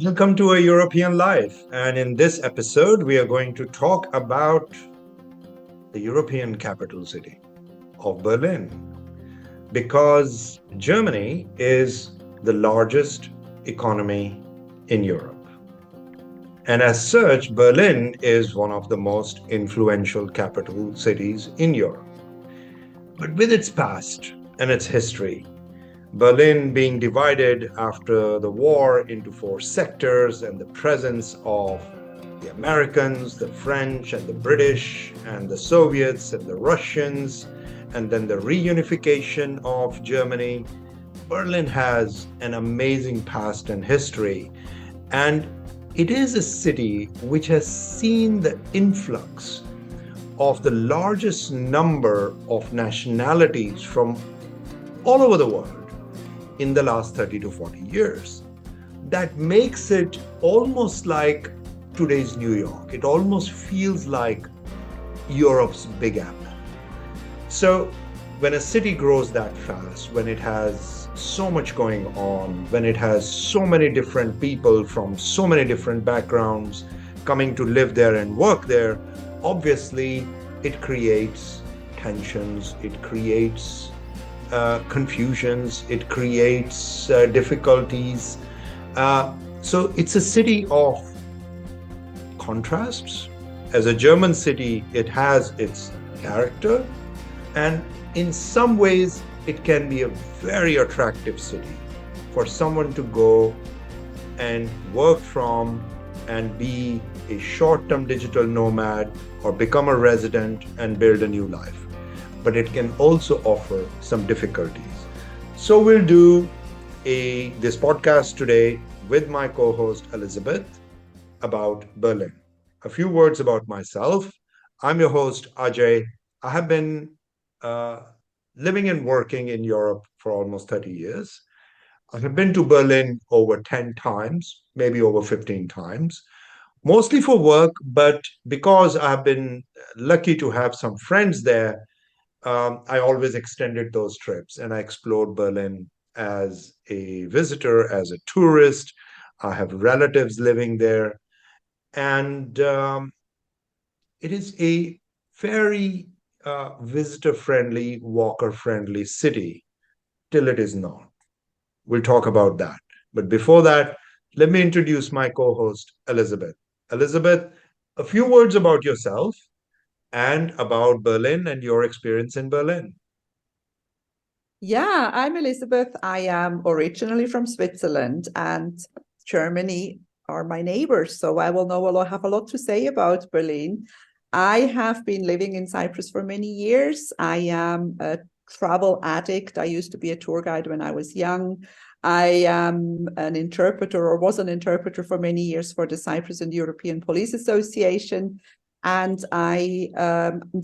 Welcome to A European Life. And in this episode, we are going to talk about the European capital city of Berlin. Because Germany is the largest economy in Europe. And as such, Berlin is one of the most influential capital cities in Europe. But with its past and its history, Berlin being divided after the war into four sectors, and the presence of the Americans, the French, and the British, and the Soviets, and the Russians, and then the reunification of Germany. Berlin has an amazing past and history, and it is a city which has seen the influx of the largest number of nationalities from all over the world in the last 30 to 40 years. That makes it almost like today's New York. It almost feels like Europe's Big Apple. So, when a city grows that fast, when it has so much going on, when it has so many different people from so many different backgrounds coming to live there and work there, obviously it creates tensions, it creates confusions, it creates difficulties. So it's a city of contrasts. As a German city, it has its character, and in some ways, it can be a very attractive city for someone to go and work from and be a short term digital nomad or become a resident and build a new life. But it can also offer some difficulties. So we'll do this podcast today with my co-host Elizabeth about Berlin. A few words about myself. I'm your host Ajay. I have been uh, living and working in Europe for almost 30 years. I have been to Berlin over 10 times, maybe over 15 times, mostly for work, but because I've been lucky to have some friends there, I always extended those trips and I explored Berlin as a visitor, as a tourist. I have relatives living there, and it is a very visitor friendly, walker friendly city till it is not. We'll talk about that. But before that, let me introduce my co host, Elizabeth. Elizabeth, a few words about yourself and about Berlin and your experience in Berlin. Yeah, I'm Elizabeth. I am originally from Switzerland, and Germany are my neighbors. So I will know a lot, have a lot to say about Berlin. I have been living in Cyprus for many years. I am a travel addict. I used to be a tour guide when I was young. I am an interpreter or was an interpreter for many years for the Cyprus and European Police Association. And I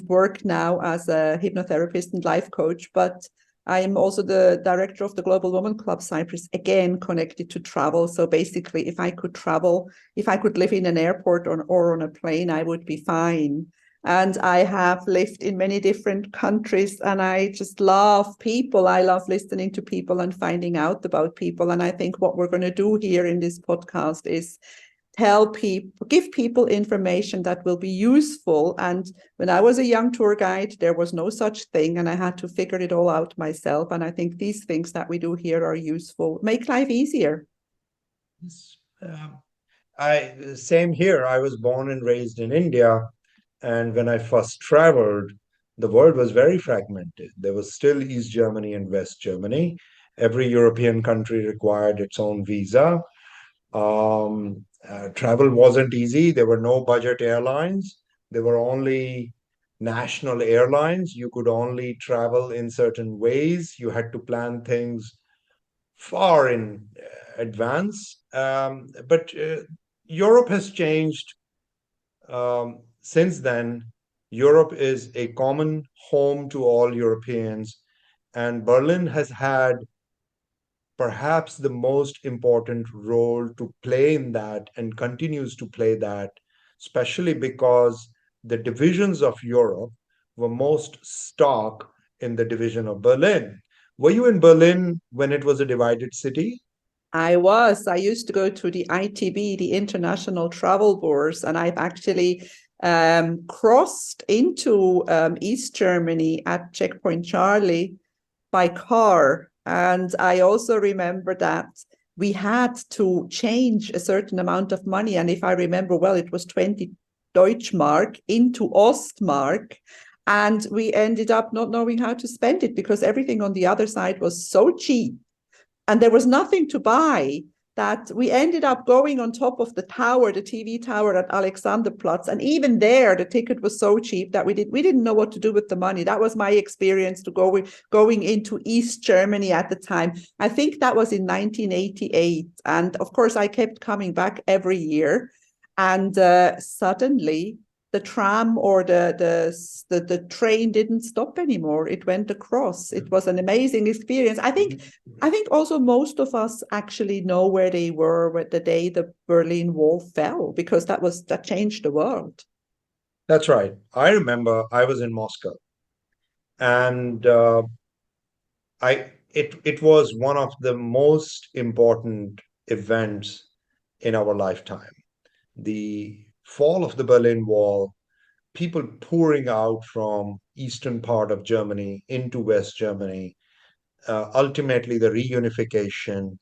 work now as a hypnotherapist and life coach. But I am also the director of the Global Women Club Cyprus, again connected to travel. So basically, if I could travel, if I could live in an airport or on a plane, I would be fine. And I have lived in many different countries, and I just love people. I love listening to people and finding out about people. And I think what we're going to do here in this podcast is tell people, give people information that will be useful. And when I was a young tour guide, there was no such thing, and I had to figure it all out myself. And I think these things that we do here are useful, make life easier. Yes. I same here. I was born and raised in India, and when I first traveled, the world was very fragmented. There was still East Germany and West Germany. Every European country required its own visa. Travel wasn't easy. There were no budget airlines. There were only national airlines. You could only travel in certain ways. You had to plan things far in advance. But Europe has changed since then. Europe is a common home to all Europeans, and Berlin has had perhaps the most important role to play in that and continues to play that, especially because the divisions of Europe were most stark in the division of Berlin. Were you in Berlin when it was a divided city? I was. I used to go to the ITB, the International Travel Bourse, and I've actually crossed into East Germany at Checkpoint Charlie by car. And I also remember that we had to change a certain amount of money. And if I remember well, it was 20 Deutschmark into Ostmark. And we ended up not knowing how to spend it because everything on the other side was so cheap and there was nothing to buy that we ended up going on top of the tower, the TV tower at Alexanderplatz. And even there, the ticket was so cheap that we didn't know what to do with the money. That was my experience to going into East Germany at the time. I think that was in 1988. And of course, I kept coming back every year. And suddenly the tram or the train didn't stop anymore. It went across. It was an amazing experience. I think also most of us actually know where they were the day the Berlin Wall fell, because that changed the world. That's right. I remember I was in Moscow, and it was one of the most important events in our lifetime. The fall of the Berlin Wall, people pouring out from eastern part of Germany into West Germany, ultimately the reunification.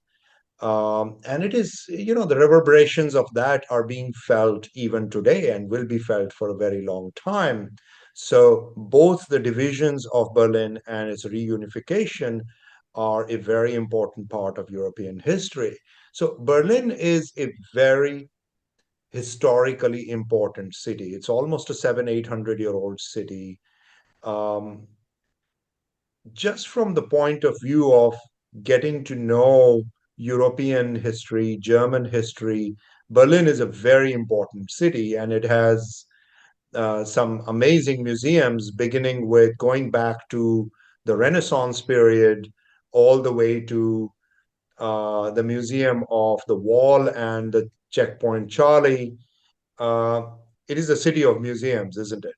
And it is, the reverberations of that are being felt even today and will be felt for a very long time. So both the divisions of Berlin and its reunification are a very important part of European history. So Berlin is a very historically important city. It's almost a 800-year-old city. Um, just from the point of view of getting to know European history, German history, Berlin is a very important city, and it has some amazing museums, beginning with going back to the Renaissance period all the way to the Museum of the Wall and the Checkpoint Charlie. Uh, it is a city of museums, isn't it?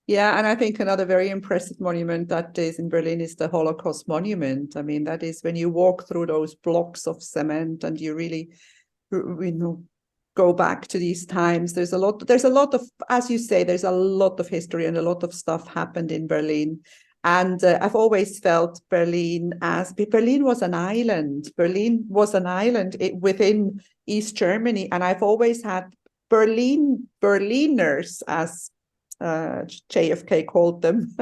Yeah, and I think another very impressive monument that is in Berlin is the Holocaust Monument. I mean, that is when you walk through those blocks of cement and you really, go back to these times. There's a lot of, as you say, there's a lot of history and a lot of stuff happened in Berlin. And I've always felt Berlin was an island. Berlin was an island within East Germany. And I've always had Berliners, as JFK called them.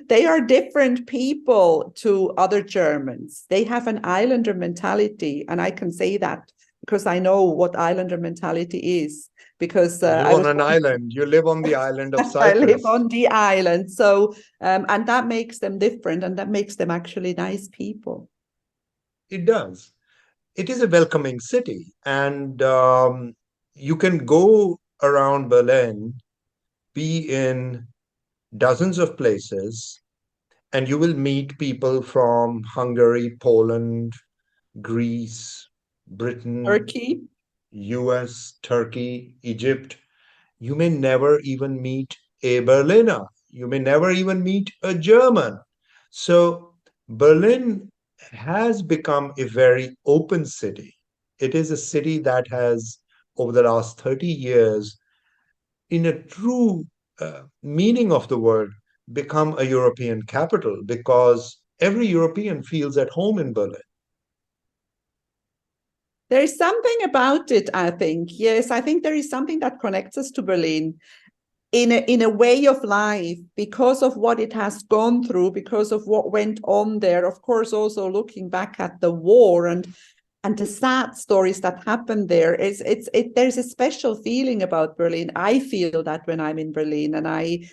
They are different people to other Germans. They have an islander mentality, and I can say that because I know what islander mentality is. Because You live I on was an island. You live on the island of I live Cyprus. on the island, so and that makes them different, and that makes them actually nice people. It does. It is a welcoming city, and you can go around Berlin, be in dozens of places, and you will meet people from Hungary, Poland, Greece, Britain, Turkey. US, Turkey, Egypt. You may never even meet a Berliner. You may never even meet a German. So Berlin has become a very open city. It is a city that has, over the last 30 years, in a true meaning of the word, become a European capital because every European feels at home in Berlin. There is something about it, I think. Yes, I think there is something that connects us to Berlin in a way of life, because of what it has gone through, because of what went on there. Of course, also looking back at the war and the sad stories that happened there. There's a special feeling about Berlin. I feel that when I'm in Berlin, and I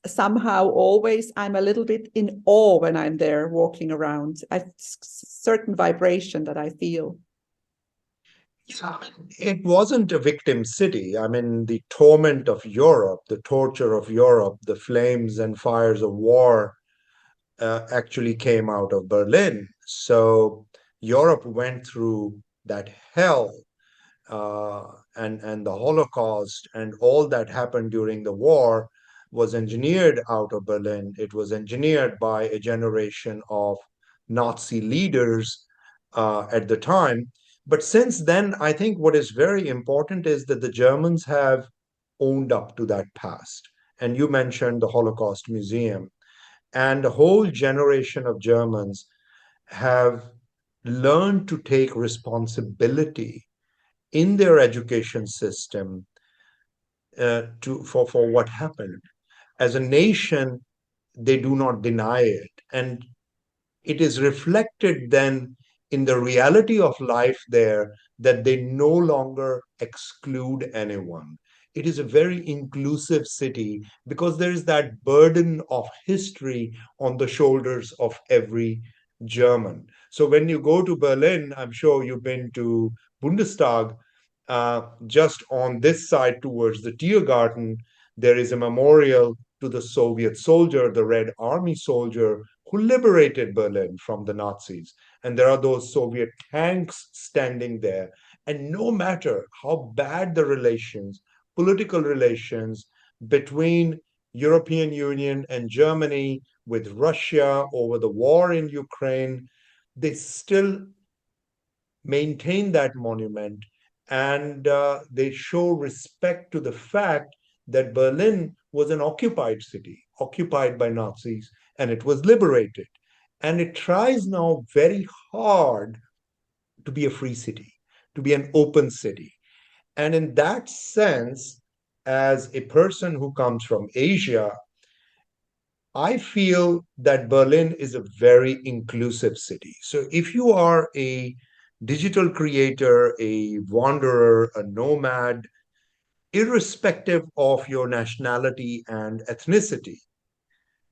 somehow always, I'm a little bit in awe when I'm there walking around. A certain vibration that I feel. Yeah, it wasn't a victim city. I mean, the torment of Europe, the torture of Europe, the flames and fires of war actually came out of Berlin. So Europe went through that hell, and the Holocaust and all that happened during the war was engineered out of Berlin. It was engineered by a generation of Nazi leaders at the time. But since then, I think what is very important is that the Germans have owned up to that past. And you mentioned the Holocaust Museum, and a whole generation of Germans have learned to take responsibility in their education system for what happened. As a nation, they do not deny it. And it is reflected then in the reality of life there that they no longer exclude anyone. It is a very inclusive city because there is that burden of history on the shoulders of every German. So when you go to Berlin, I'm sure you've been to Bundestag, just on this side towards the Tiergarten, there is a memorial to the Soviet soldier, the Red Army soldier, who liberated Berlin from the Nazis. And there are those Soviet tanks standing there. And no matter how bad the relations, political relations between European Union and Germany with Russia over the war in Ukraine, they still maintain that monument, and they show respect to the fact that Berlin was an occupied city, occupied by Nazis, and it was liberated. And it tries now very hard to be a free city, to be an open city. And in that sense, as a person who comes from Asia, I feel that Berlin is a very inclusive city. So if you are a digital creator, a wanderer, a nomad, irrespective of your nationality and ethnicity,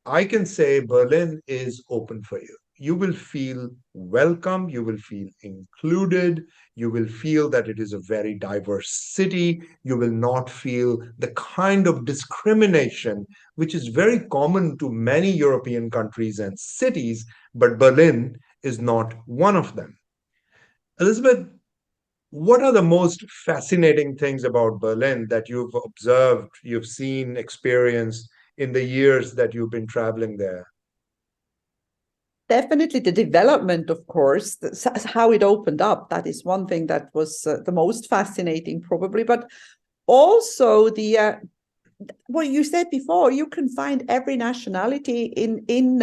I can say Berlin is open for you. You will feel welcome, you will feel included, you will feel that it is a very diverse city, you will not feel the kind of discrimination which is very common to many European countries and cities, but Berlin is not one of them. Elizabeth, what are the most fascinating things about Berlin that you've observed, you've seen, experienced in the years that you've been traveling there? Definitely the development, of course, how it opened up. That is one thing that was the most fascinating, probably. But also what you said before, you can find every nationality in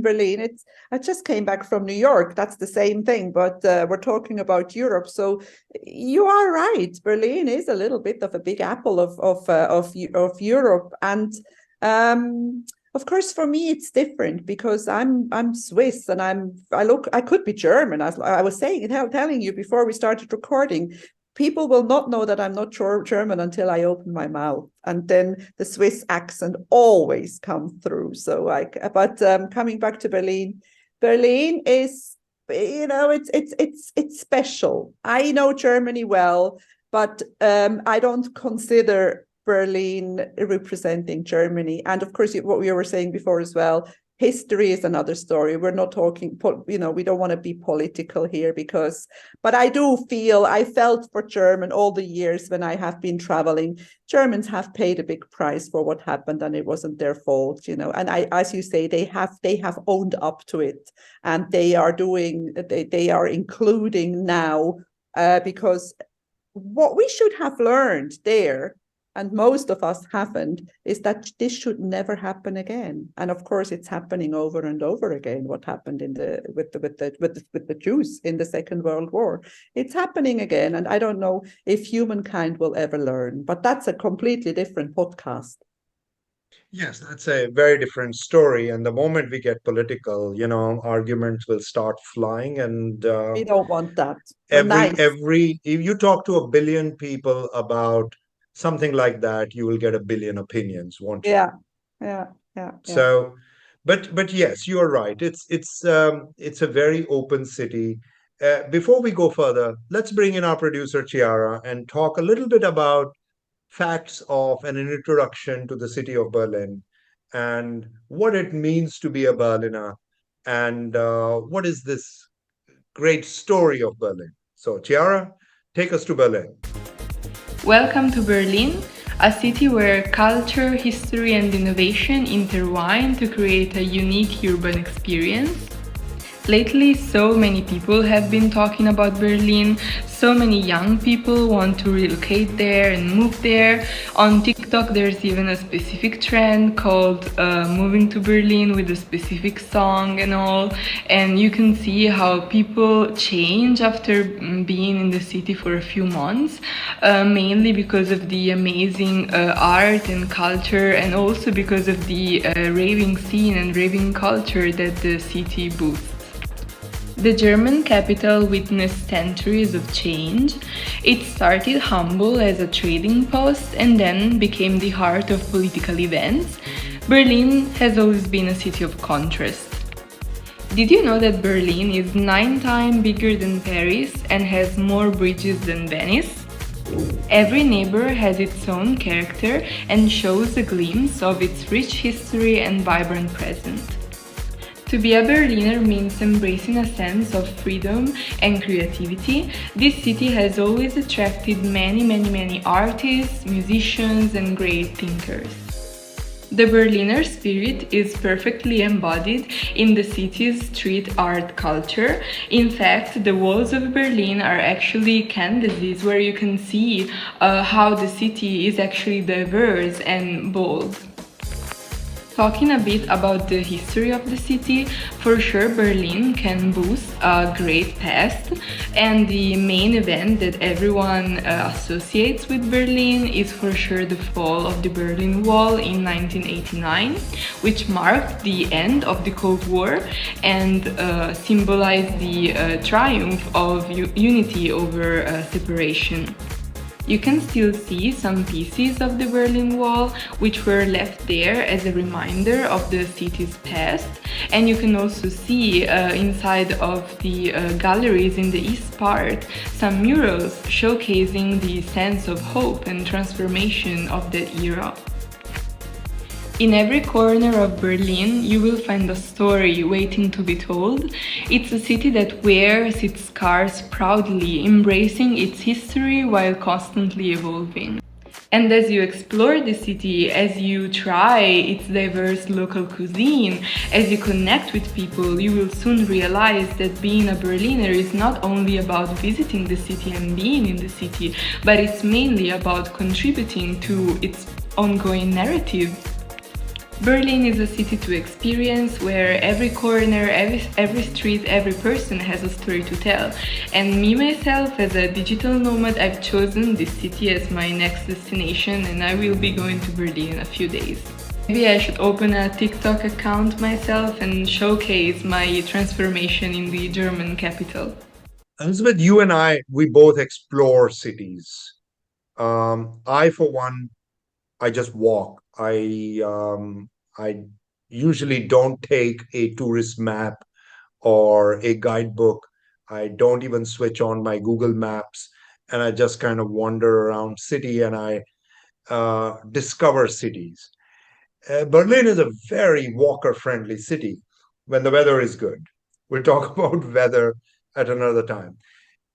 Berlin. I just came back from New York. That's the same thing, but we're talking about Europe. So you are right. Berlin is a little bit of a big apple of Europe, and of course, for me, it's different because I'm Swiss and I could be German. As I was telling you before we started recording, people will not know that I'm not German until I open my mouth, and then the Swiss accent always comes through. So coming back to Berlin, Berlin is, it's special. I know Germany well, but I don't consider Berlin representing Germany. And of course, what we were saying before as well, history is another story. We're not talking, we don't want to be political here but I felt for German all the years when I have been traveling. Germans have paid a big price for what happened, and it wasn't their fault, And as you say, they have owned up to it, and they are including now, because what we should have learned there, and most of us haven't, is that this should never happen again. And of course, it's happening over and over again. What happened with the Jews in the Second World War? It's happening again, and I don't know if humankind will ever learn. But that's a completely different podcast. Yes, that's a very different story. And the moment we get political, arguments will start flying. And We don't want that. We're nice. if you talk to a billion people about something like that, you will get a billion opinions, won't you? Yeah. So, but yes, you are right. It's a very open city. Before we go further, let's bring in our producer Chiara and talk a little bit about facts of and an introduction to the city of Berlin and what it means to be a Berliner and what is this great story of Berlin. So, Chiara, take us to Berlin. Welcome to Berlin, a city where culture, history, and innovation intertwine to create a unique urban experience. Lately, so many people have been talking about Berlin. So many young people want to relocate there and move there. On TikTok, there's even a specific trend called moving to Berlin with a specific song and all. And you can see how people change after being in the city for a few months, mainly because of the amazing art and culture, and also because of the raving scene and raving culture that the city boasts. The German capital witnessed centuries of change. It started humble as a trading post and then became the heart of political events. Berlin has always been a city of contrast. Did you know that Berlin is 9 times bigger than Paris and has more bridges than Venice? Every neighbor has its own character and shows a glimpse of its rich history and vibrant present. To be a Berliner means embracing a sense of freedom and creativity. This city has always attracted many artists, musicians, and great thinkers. The Berliner spirit is perfectly embodied in the city's street art culture. In fact, the walls of Berlin are actually canvases where you can see how the city is actually diverse and bold. Talking a bit about the history of the city, for sure Berlin can boast a great past, and the main event that everyone associates with Berlin is for sure the fall of the Berlin Wall in 1989, which marked the end of the Cold War and symbolized the triumph of unity over separation. You can still see some pieces of the Berlin Wall which were left there as a reminder of the city's past, and you can also see inside of the galleries in the east part some murals showcasing the sense of hope and transformation of that era. In every corner of Berlin, you will find a story waiting to be told. It's a city that wears its scars proudly, embracing its history while constantly evolving. And as you explore the city, as you try its diverse local cuisine, as you connect with people, you will soon realize that being a Berliner is not only about visiting the city and being in the city, but it's mainly about contributing to its ongoing narrative. Berlin is a city to experience where every corner, every street, every person has a story to tell. And me myself, as a digital nomad, I've chosen this city as my next destination, and I will be going to Berlin in a few days. Maybe I should open a TikTok account myself and showcase my transformation in the German capital. Elizabeth, you and we both explore cities. I, for one, I just walk. I usually don't take a tourist map or a guidebook. I don't even switch on my Google Maps, and I just kind of wander around city and I discover cities. Berlin is a very walker-friendly city when the weather is good. We'll talk about weather at another time.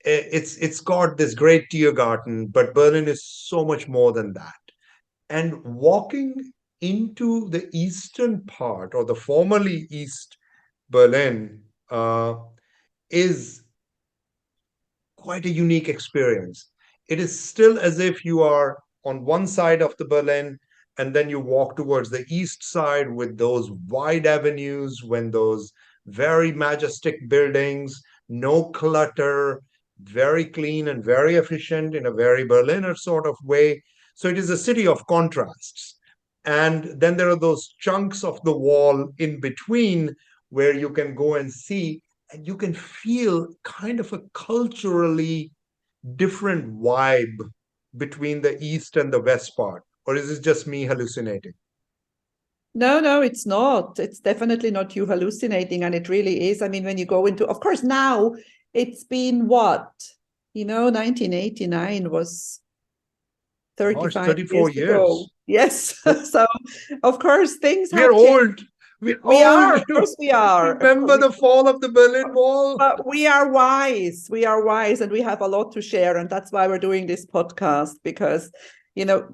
It's got this great Tiergarten, but Berlin is so much more than that. And walking into the eastern part or the formerly East Berlin is quite a unique experience. It is still as if you are on one side of the Berlin and then you walk towards the east side with those wide avenues, when those very majestic buildings, no clutter, very clean and very efficient in a very Berliner sort of way. So it is a city of contrasts. And then there are those chunks of the wall in between where you can go and see, and you can feel kind of a culturally different vibe between the east and the west part. Or is it just me hallucinating? No, it's not. It's definitely not you hallucinating. And it really is. I mean, when you go into, of course, now it's been what? 1989 was 35 34 years ago. Yes. So, of course, things We're have changed. old. We're We are, old. of course we are. Remember the fall of the Berlin Wall? But we are wise. We are wise, and we have a lot to share. And that's why we're doing this podcast, because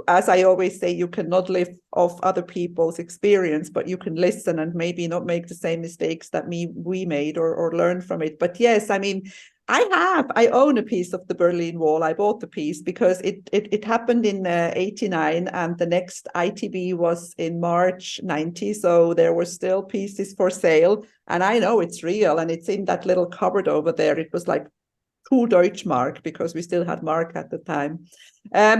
as I always say, you cannot live off other people's experience, but you can listen and maybe not make the same mistakes that we made, or learn from it. But yes, I mean, I own a piece of the Berlin Wall. I bought the piece because it happened in 89, and the next ITB was in March 90. So there were still pieces for sale, and I know it's real, and it's in that little cupboard over there. It was like 2 Deutschmark, because we still had mark at the time. I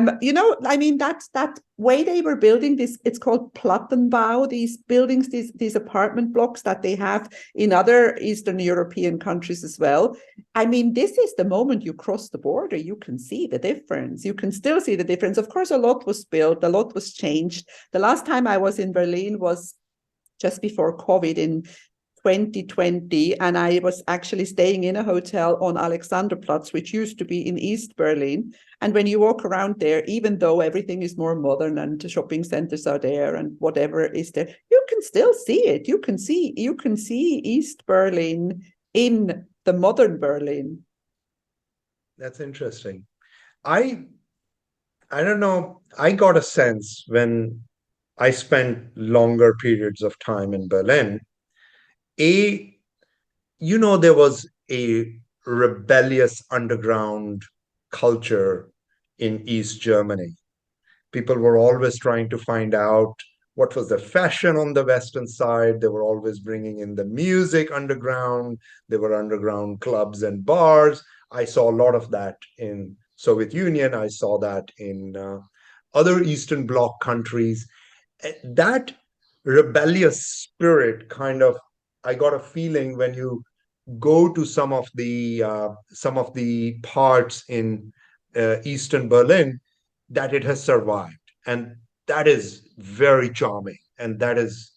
mean, that way they were building this, it's called Plattenbau, these buildings, these apartment blocks that they have in other Eastern European countries as well. I mean, this is the moment you cross the border, you can see the difference. You can still see the difference. Of course, a lot was built, a lot was changed. The last time I was in Berlin was just before COVID in 2020, and I was actually staying in a hotel on Alexanderplatz, which used to be in East Berlin. And when you walk around there, even though everything is more modern and the shopping centers are there and whatever is there, you can still see it. You can see East Berlin in the modern Berlin. That's interesting. I don't know. I got a sense when I spent longer periods of time in Berlin. A, there was a rebellious underground culture in East Germany. People were always trying to find out what was the fashion on the Western side. They were always bringing in the music underground. There were underground clubs and bars. I saw a lot of that in Soviet Union. I saw that in other Eastern Bloc countries. That rebellious spirit kind of, I got a feeling when you go to some of the parts in Eastern Berlin, that it has survived, and that is very charming, and that is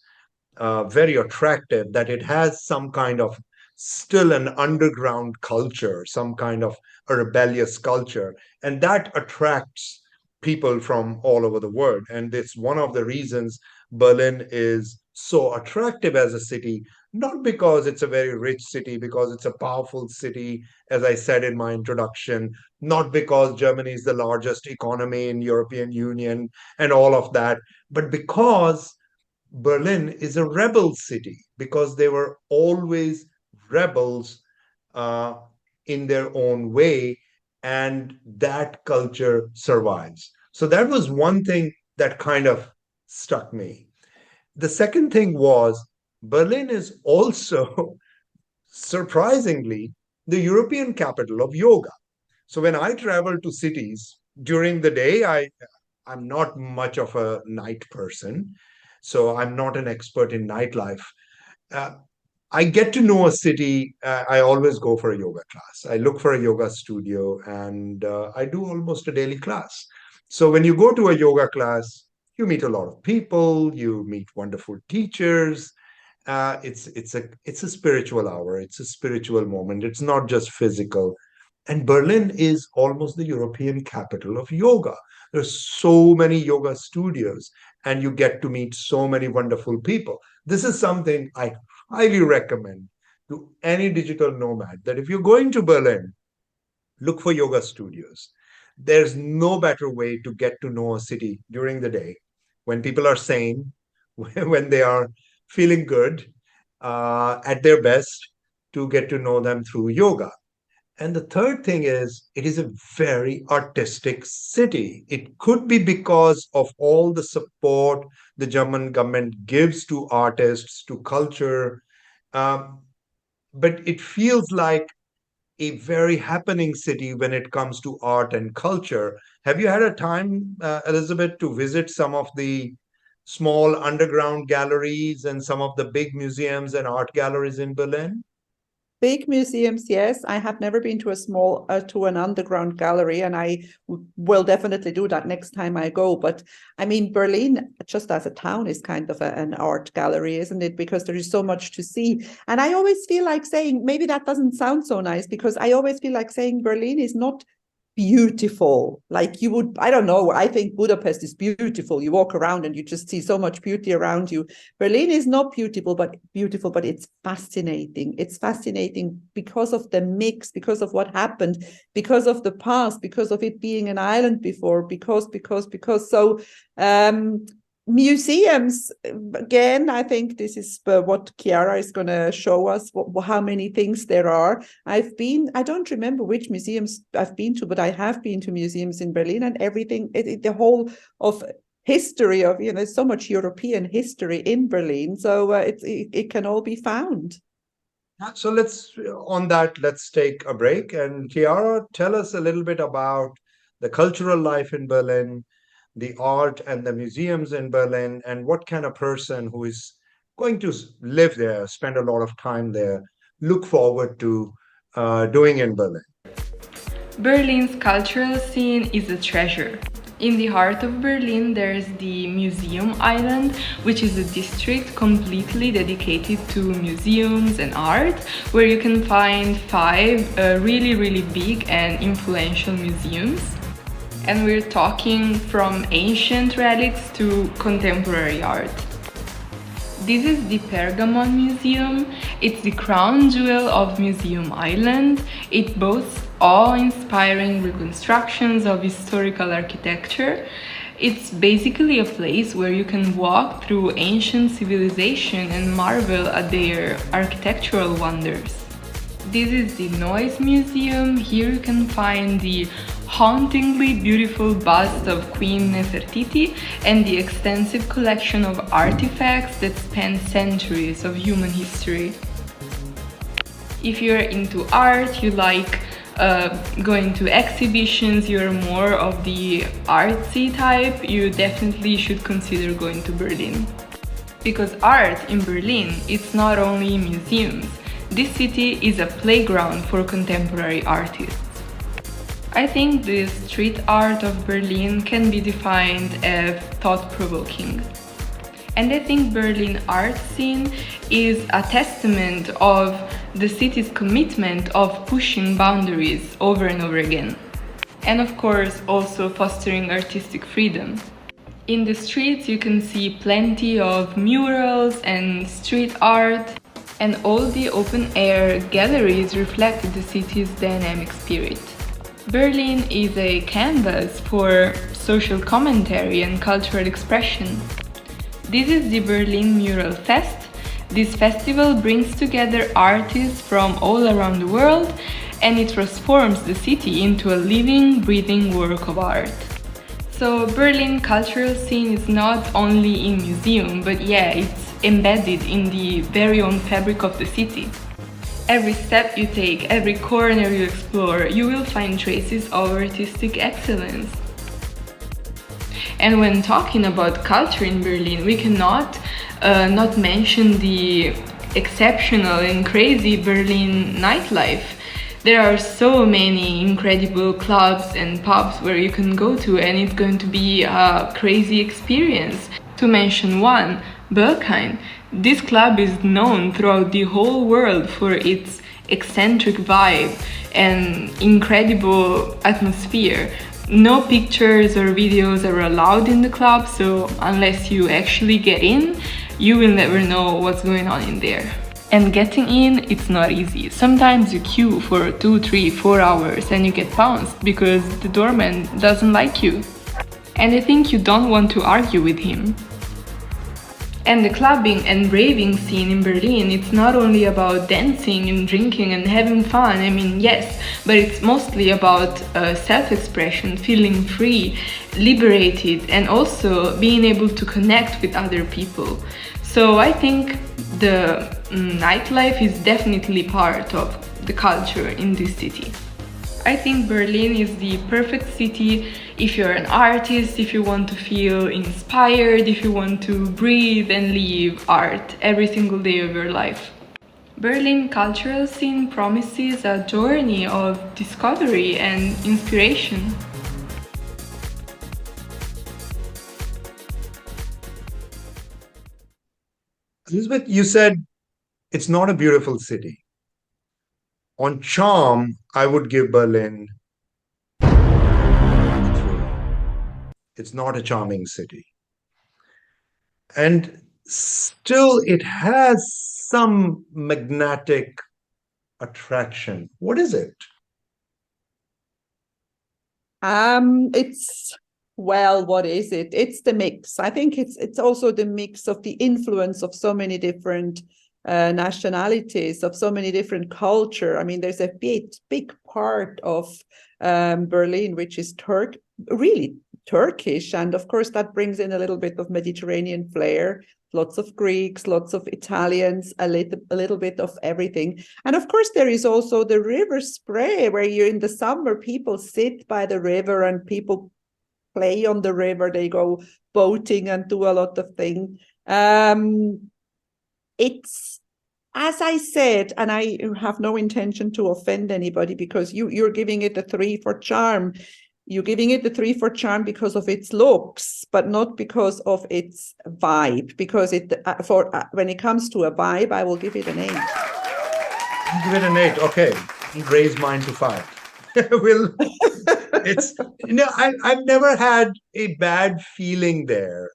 very attractive. That it has some kind of still an underground culture, some kind of a rebellious culture, and that attracts people from all over the world. And it's one of the reasons Berlin is so attractive as a city, not because it's a very rich city, because it's a powerful city, as I said in my introduction, not because Germany is the largest economy in European Union and all of that, but because Berlin is a rebel city, because they were always rebels uh, in their own way, and that culture survives. So that was one thing that kind of struck me. The second thing was Berlin is also, surprisingly, the European capital of yoga. So when I travel to cities during the day, I'm not much of a night person, so I'm not an expert in nightlife. Uh, I get to know a city. I always go for a yoga class. I look for a yoga studio, and I do almost a daily class. So when you go to a yoga class, you meet a lot of people. You meet wonderful teachers. It's a spiritual hour. It's a spiritual moment. It's not just physical. And Berlin is almost the European capital of yoga. There's so many yoga studios, and you get to meet so many wonderful people. This is something I highly recommend to any digital nomad, that if you're going to Berlin, look for yoga studios. There's no better way to get to know a city during the day when people are sane, when they are feeling good, at their best, to get to know them through yoga. And the third thing is, it is a very artistic city. It could be because of all the support the German government gives to artists, to culture, um, but it feels like a very happening city when it comes to art and culture. Have you had a time, Elizabeth, to visit some of the small underground galleries and some of the big museums and art galleries in Berlin? Big museums, yes. I have never been to an underground gallery, and I will definitely do that next time I go. But I mean, Berlin, just as a town, is kind of an art gallery, isn't it? Because there is so much to see. And I always feel like saying, maybe that doesn't sound so nice, because I always feel like saying Berlin is not beautiful. Like you would, I don't know, I think Budapest is beautiful. You walk around and you just see so much beauty around you. Berlin is not beautiful, but it's fascinating. It's fascinating because of the mix, because of what happened, because of the past, because of it being an island before, because. So museums, again, I think this is what Chiara is going to show us, how many things there are. I don't remember which museums I've been to, but I have been to museums in Berlin, and everything, the whole of history of, there's so much European history in Berlin, so it can all be found. So let's take a break. And Chiara, tell us a little bit about the cultural life in Berlin, the art and the museums in Berlin, and what kind of person who is going to live there, spend a lot of time there, look forward to doing in Berlin. Berlin's cultural scene is a treasure. In the heart of Berlin, there's the Museum Island, which is a district completely dedicated to museums and art, where you can find 5 really, really big and influential museums. And we're talking from ancient relics to contemporary art. This is the Pergamon Museum. It's the crown jewel of Museum Island. It boasts awe-inspiring reconstructions of historical architecture. It's basically a place where you can walk through ancient civilization and marvel at their architectural wonders. This is the Noise Museum. Here you can find the hauntingly beautiful bust of Queen Nefertiti and the extensive collection of artifacts that span centuries of human history. If you're into art, you like going to exhibitions, you're more of the artsy type, you definitely should consider going to Berlin. Because art in Berlin, it's not only museums. This city is a playground for contemporary artists. I think the street art of Berlin can be defined as thought-provoking. And I think Berlin art scene is a testament of the city's commitment of pushing boundaries over and over again. And of course, also fostering artistic freedom. In the streets, you can see plenty of murals and street art, and all the open-air galleries reflect the city's dynamic spirit. Berlin is a canvas for social commentary and cultural expression. This is the Berlin Mural Fest. This festival brings together artists from all around the world, and it transforms the city into a living, breathing work of art. So Berlin cultural scene is not only in museum, but yeah, it's embedded in the very own fabric of the city. Every step you take, every corner you explore, you will find traces of artistic excellence. And when talking about culture in Berlin, we cannot not mention the exceptional and crazy Berlin nightlife. There are so many incredible clubs and pubs where you can go to, and it's going to be a crazy experience. To mention one, Berghain. This club is known throughout the whole world for its eccentric vibe and incredible atmosphere. No pictures or videos are allowed in the club, so unless you actually get in, you will never know what's going on in there. And getting in, it's not easy. Sometimes you queue for 2, 3, 4 hours and you get bounced because the doorman doesn't like you. And I think you don't want to argue with him. And the clubbing and raving scene in Berlin, it's not only about dancing and drinking and having fun, I mean, yes, but it's mostly about self-expression, feeling free, liberated, and also being able to connect with other people. So I think the nightlife is definitely part of the culture in this city. I think Berlin is the perfect city if you're an artist, if you want to feel inspired, if you want to breathe and live art every single day of your life. Berlin cultural scene promises a journey of discovery and inspiration. Elizabeth, you said it's not a beautiful city. On charm, I would give Berlin It's not a charming city. And still, it has some magnetic attraction. What is it? It's well, what is it? It's the mix. I think it's also the mix of the influence of so many different nationalities, of so many different culture. I mean, there's a big part of Berlin which is really Turkish, and of course that brings in a little bit of Mediterranean flair. Lots of Greeks, lots of Italians, a little bit of everything. And of course, there is also the River Spree, where you in the summer, people sit by the river and people play on the river. They go boating and do a lot of things. It's, as I said, and I have no intention to offend anybody, because you're giving it a 3 for charm. You're giving it the 3 for charm because of its looks, but not because of its vibe. Because when it comes to a vibe, I will give it an 8. Give it an 8. Okay, raise mine to 5. I've never had a bad feeling there,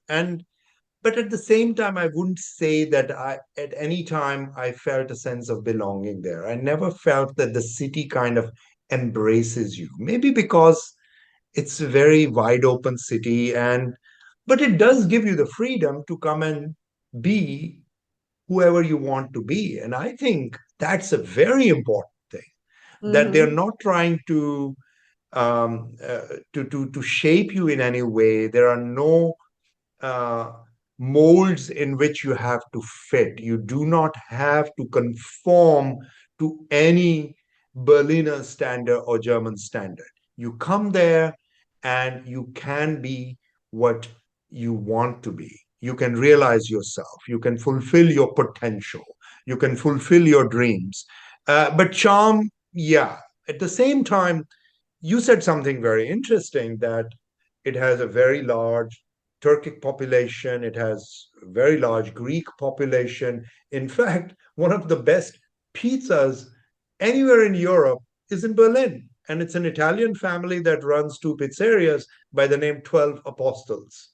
but at the same time, I wouldn't say that at any time I felt a sense of belonging there. I never felt that the city kind of embraces you. Maybe because it's a very wide open city, but it does give you the freedom to come and be whoever you want to be. And I think that's a very important thing, that they're not trying to shape you in any way. There are no molds in which you have to fit. You do not have to conform to any Berliner standard or German standard. You come there and you can be what you want to be. You can realize yourself. You can fulfill your potential. You can fulfill your dreams. But charm, yeah. At the same time, you said something very interesting, that it has a very large Turkic population. It has a very large Greek population. In fact, one of the best pizzas anywhere in Europe is in Berlin. And it's an Italian family that runs 2 pizzerias by the name 12 Apostles.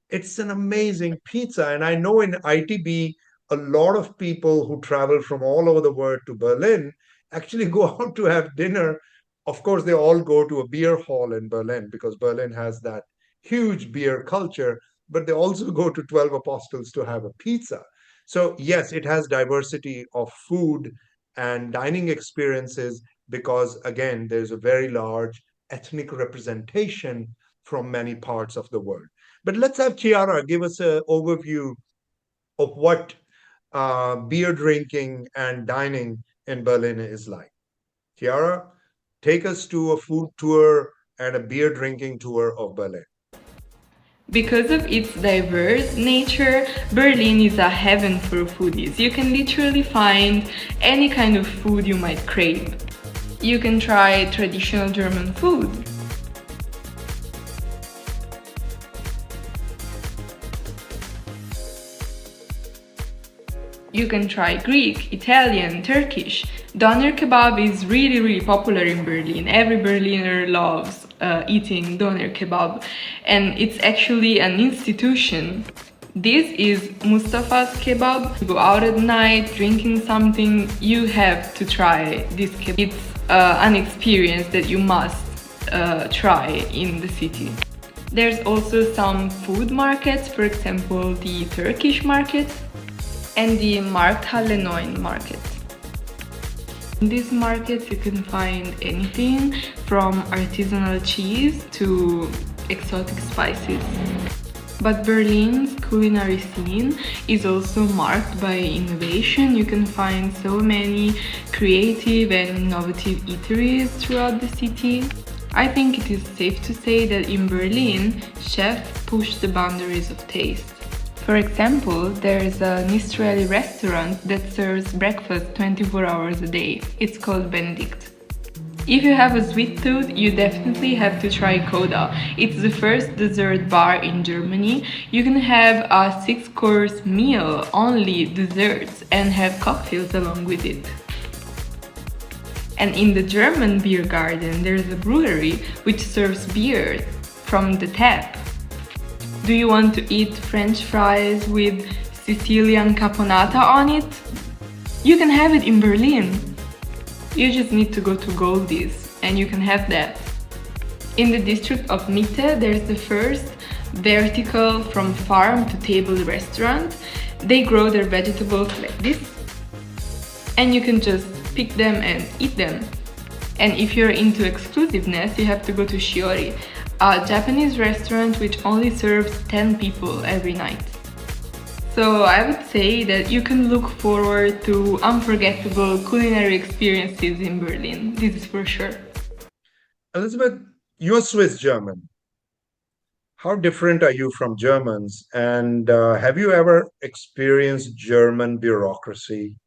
It's an amazing pizza. And I know in ITB, a lot of people who travel from all over the world to Berlin actually go out to have dinner. Of course, they all go to a beer hall in Berlin because Berlin has that huge beer culture, but they also go to 12 Apostles to have a pizza. So, yes, it has diversity of food and dining experiences because, again, there's a very large ethnic representation from many parts of the world. But let's have Chiara give us an overview of what beer drinking and dining in Berlin is like. Chiara, take us to a food tour and a beer drinking tour of Berlin. Because of its diverse nature, Berlin is a heaven for foodies. You can literally find any kind of food you might crave. You can try traditional German food. You can try Greek, Italian, Turkish. Doner kebab is really popular in Berlin. Every Berliner loves eating doner kebab, and it's actually an institution. This is Mustafa's kebab. You go out at night drinking something, you have to try this kebab. It's an experience that you must try in the city. There's also some food markets, for example the Turkish market and the Markthalle 9 market. In these markets you can find anything from artisanal cheese to exotic spices. But Berlin's culinary scene is also marked by innovation. You can find so many creative and innovative eateries throughout the city. I think it is safe to say that in Berlin, chefs push the boundaries of taste. For example, there is an Israeli restaurant that serves breakfast 24 hours a day. It's called Benedict. If you have a sweet tooth, you definitely have to try Coda. It's the first dessert bar in Germany. You can have a 6-course meal, only desserts, and have cocktails along with it. And in the German beer garden, there's a brewery which serves beer from the tap. Do you want to eat French fries with Sicilian caponata on it? You can have it in Berlin. You just need to go to Goldie's and you can have that. In the district of Mitte, there's the first vertical from farm to table restaurant. They grow their vegetables like this, and you can just pick them and eat them. And if you're into exclusiveness, you have to go to Shiori, a Japanese restaurant which only serves 10 people every night. So I would say that you can look forward to unforgettable culinary experiences in Berlin. This is for sure. Elizabeth, you're Swiss German. How different are you from Germans? And have you ever experienced German bureaucracy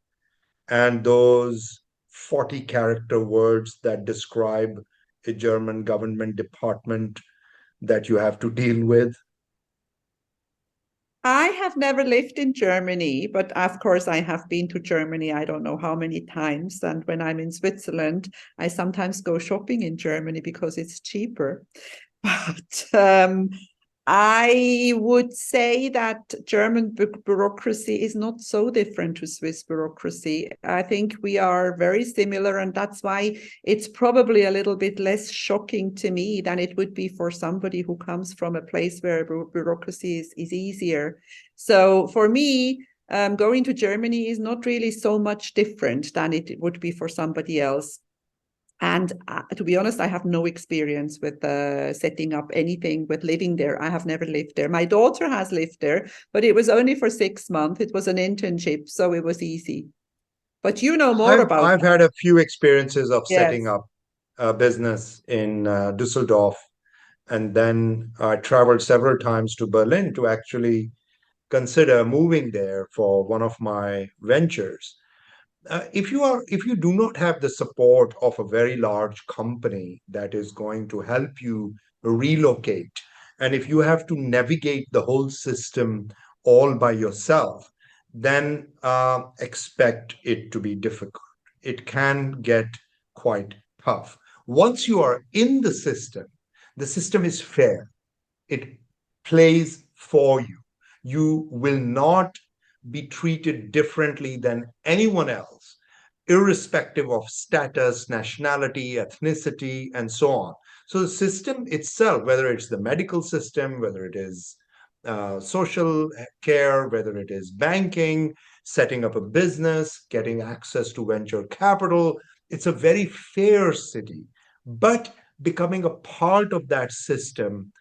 and those 40 character words that describe a German government department that you have to deal with? I have never lived in Germany, but of course I have been to Germany, I don't know how many times. And when I'm in Switzerland, I sometimes go shopping in Germany because it's cheaper. But I would say that German bureaucracy is not so different to Swiss bureaucracy. I think we are very similar, and that's why it's probably a little bit less shocking to me than it would be for somebody who comes from a place where bureaucracy is easier. So for me, going to Germany is not really so much different than it would be for somebody else. And to be honest, I have no experience with setting up anything with living there. I have never lived there. My daughter has lived there, but it was only for 6 months. It was an internship, so it was easy. But you know more about I've that. had a few experiences of setting Yes. up a business in Düsseldorf, and then I traveled several times to Berlin to actually consider moving there for one of my ventures. If you do not have the support of a very large company that is going to help you relocate, and if you have to navigate the whole system all by yourself, then expect it to be difficult. It can get quite tough. Once you are in the system is fair. It plays for you. You will not be treated differently than anyone else, irrespective of status, nationality, ethnicity, and so on. So the system itself, whether it's the medical system, whether it is social care, whether it is banking, setting up a business, getting access to venture capital, it's a very fair city. But becoming a part of that system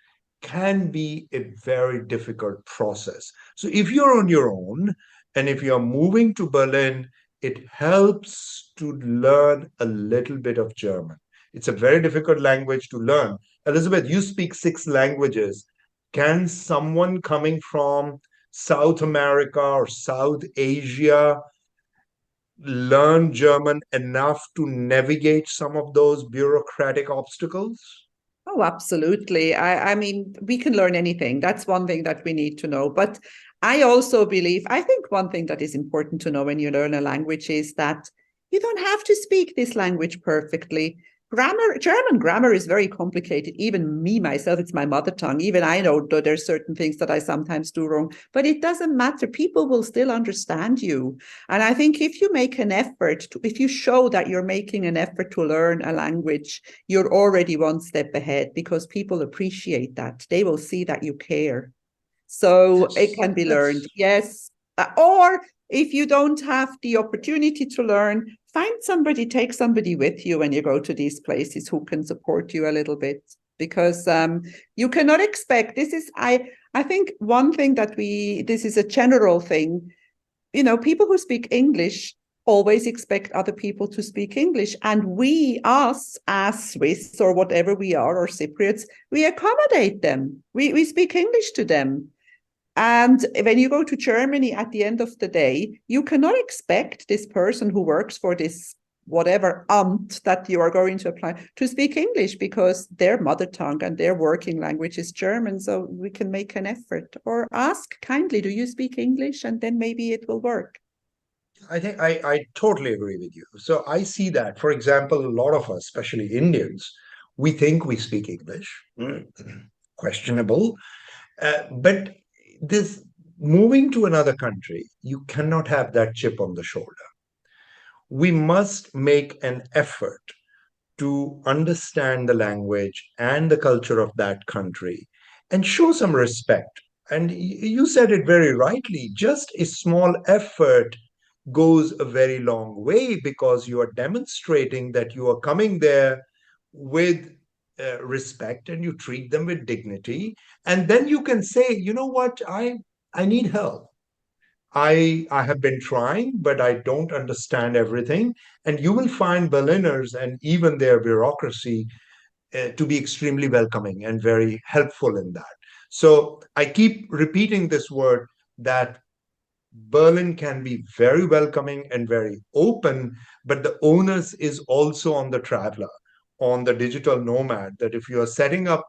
can be a very difficult process. So if you're on your own and if you're moving to Berlin, it helps to learn a little bit of German. It's a very difficult language to learn. Elizabeth, you speak 6 languages. Can someone coming from South America or South Asia learn German enough to navigate some of those bureaucratic obstacles? Oh, absolutely. I mean, we can learn anything. That's one thing that we need to know. But I also believe, I think one thing that is important to know when you learn a language is that you don't have to speak this language perfectly. German grammar is very complicated. Even me, myself, it's my mother tongue. Even I know that there's certain things that I sometimes do wrong, but it doesn't matter. People will still understand you. And I think if you make an effort, if you show that you're making an effort to learn a language, you're already one step ahead because people appreciate that. They will see that you care. So it can be learned, That's yes. Or if you don't have the opportunity to learn, find somebody, take somebody with you when you go to these places who can support you a little bit. Because you cannot expect, I think one thing this is a general thing, people who speak English always expect other people to speak English. And us as Swiss or whatever we are, or Cypriots, we accommodate them. We speak English to them. And when you go to Germany at the end of the day, you cannot expect this person who works for this whatever amt that you are going to apply to speak English because their mother tongue and their working language is German. So we can make an effort or ask kindly, do you speak English? And then maybe it will work. I think I totally agree with you. So I see that, for example, a lot of us, especially Indians, we think we speak English. Questionable. But this moving to another country, you cannot have that chip on the shoulder. We must make an effort to understand the language and the culture of that country and show some respect. And you said it very rightly, just a small effort goes a very long way because you are demonstrating that you are coming there with respect and you treat them with dignity. And then you can say, you know what, I need help. I have been trying, but I don't understand everything. And you will find Berliners and even their bureaucracy to be extremely welcoming and very helpful in that. So I keep repeating this word that Berlin can be very welcoming and very open, but the onus is also on the traveler, on the digital nomad, that if you are setting up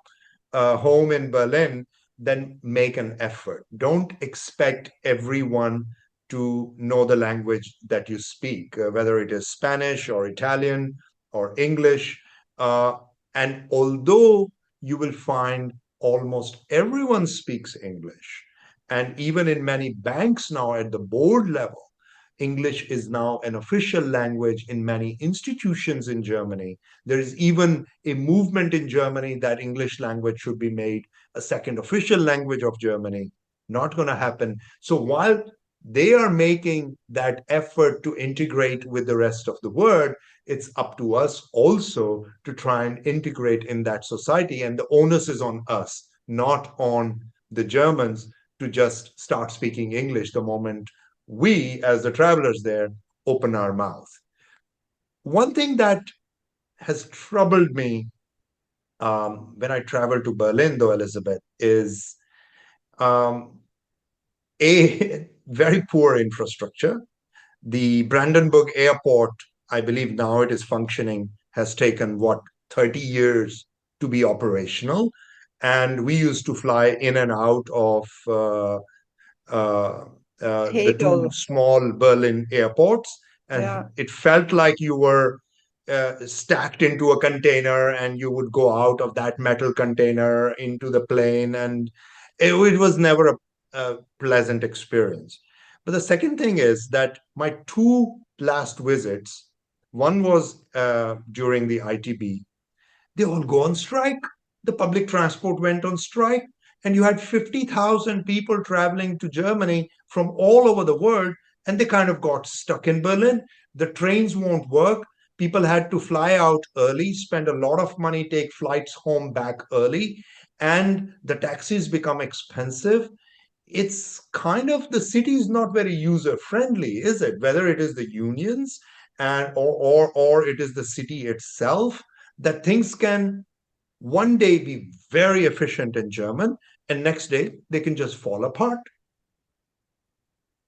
a home in Berlin, then make an effort. Don't expect everyone to know the language that you speak, whether it is Spanish or Italian or English. Uh, and although you will find almost everyone speaks English, and even in many banks now at the board level, English is now an official language in many institutions in Germany. There is even a movement in Germany that English language should be made a second official language of Germany. Not going to happen. So while they are making that effort to integrate with the rest of the world, it's up to us also to try and integrate in that society. And the onus is on us, not on the Germans to just start speaking English the moment we, as the travelers there, open our mouth. One thing that has troubled me when I traveled to Berlin, though, Elizabeth, is um, a very poor infrastructure. The Brandenburg airport, I believe now it is functioning, has taken what, 30 years to be operational. And we used to fly in and out of uh, the two Hegel. small Berlin airports, and Yeah. it felt like you were stacked into a container, and you would go out of that metal container into the plane, and it was never a pleasant experience. But the second thing is that my two last visits, one was during the ITB, they all go on strike. The public transport went on strike, and you had 50,000 people traveling to Germany from all over the world, and they kind of got stuck in Berlin. The trains won't work. People had to fly out early, spend a lot of money, take flights home back early, and the taxis become expensive. It's kind of, the city is not very user friendly, is it? Whether it is the unions and or it is the city itself, that things can one day be very efficient in German, and next day they can just fall apart.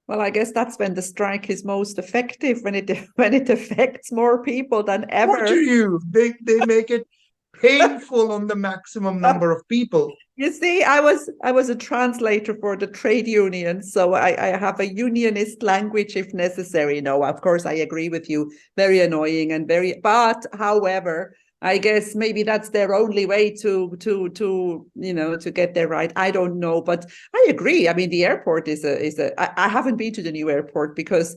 Well, I guess that's when the strike is most effective, when it when it affects more people than What are ever. you? They make it painful on the maximum number of people. You see, I was a translator for the trade union, so I have a unionist language if necessary. No, of course I agree with you. Very annoying and very, but however, I guess maybe that's their only way to to get there right. I don't know, but I agree. I mean, the airport is a. I haven't been to the new airport because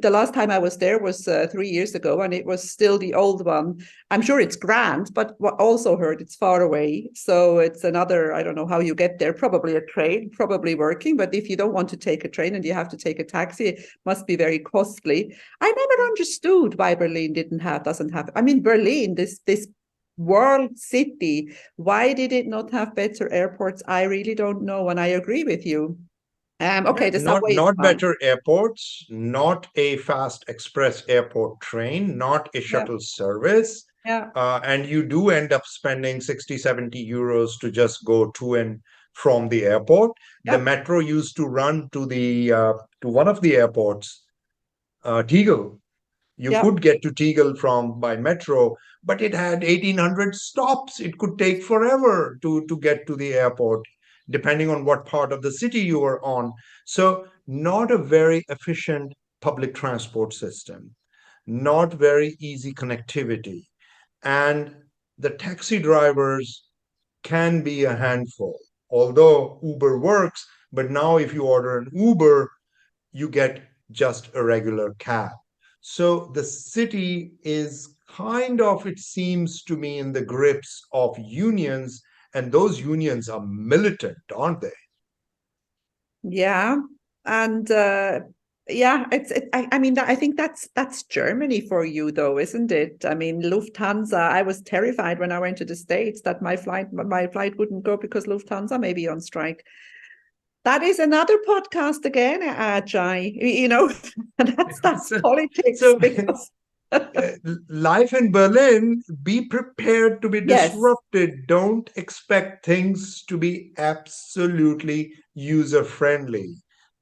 the last time I was there was 3 years ago, and it was still the old one. I'm sure it's grand, but what also heard it's far away. So it's another, I don't know how you get there, probably a train, probably working. But if you don't want to take a train and you have to take a taxi, it must be very costly. I never understood why Berlin doesn't have, I mean, Berlin, this world city, why did it not have better airports? I really don't know. And I agree with you. Yeah, Okay, the not subway is not fine. better airports, not a fast express airport train, not a Yeah, shuttle service. yeah, And you do end up spending 60, 70 euros to just go to and from the airport. The yeah, metro used to run to one of the airports, Tegel. You yeah. could get to Tegel from by metro, but it had 1,800 stops. It could take forever to get to the airport, depending on what part of the city you were on. So, not a very efficient public transport system, not very easy connectivity. And the taxi drivers can be a handful. although Uber works, but now if you order an Uber, you get just a regular cab. So the city is kind of, it seems to me, in the grips of unions, and those unions are militant, aren't they? Yeah, and yeah, I mean, I think that's Germany for you, though, isn't it? I mean, Lufthansa. I was terrified when I went to the States that my flight wouldn't go because Lufthansa may be on strike. That is another podcast again, Jai. That's So, politics so because life in Berlin, be prepared to be yes, disrupted. Don't expect things to be absolutely user friendly.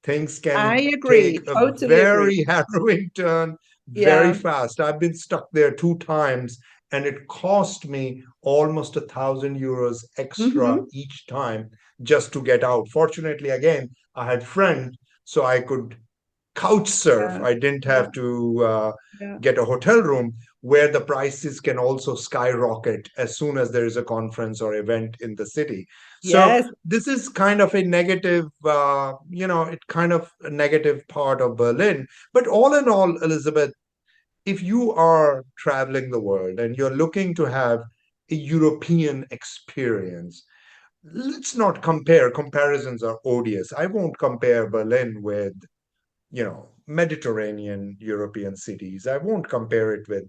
Things I can take agree, a totally agree. very harrowing turn very Yeah. fast. I've been stuck there 2 times, and it cost me almost €1,000 extra Hmm. each time just to get out. Fortunately, again, I had friends, so I could couch surf. Yeah. I didn't Yeah. have to Yeah. get a hotel room, where the prices can also skyrocket as soon as there is a conference or event in the city. So Yes. this is kind of a negative, it kind of a negative part of Berlin. But all in all, Elizabeth, if you are traveling the world and you're looking to have a European experience, let's not compare. Comparisons are odious. I won't compare Berlin with Mediterranean European cities. I won't compare it with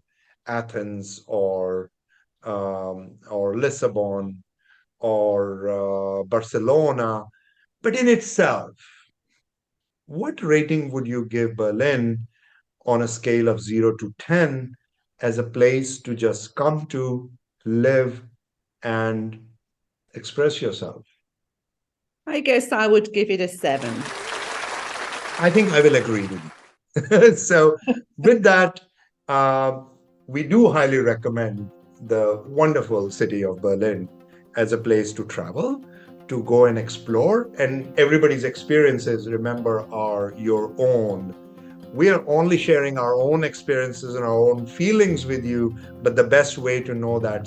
Athens or Lisbon or Barcelona. But in itself, what rating would you give Berlin on a scale of 0 to 10 as a place to just come to, live, and express yourself? I guess I would give it a 7. I think I will agree with you. So, with that, uh, we do highly recommend the wonderful city of Berlin as a place to travel, to go and explore. And everybody's experiences, remember, are your own. We are only sharing our own experiences and our own feelings with you, but the best way to know that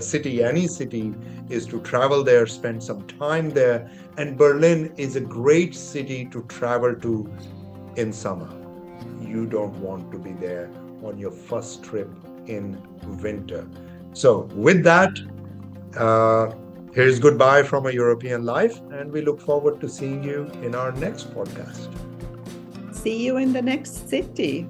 city, any city, is to travel there, spend some time there. And Berlin is a great city to travel to in summer. You don't want to be there on your first trip in winter. So, with that, uh, here's goodbye from a European life, and we look forward to seeing you in our next podcast. See you in the next city.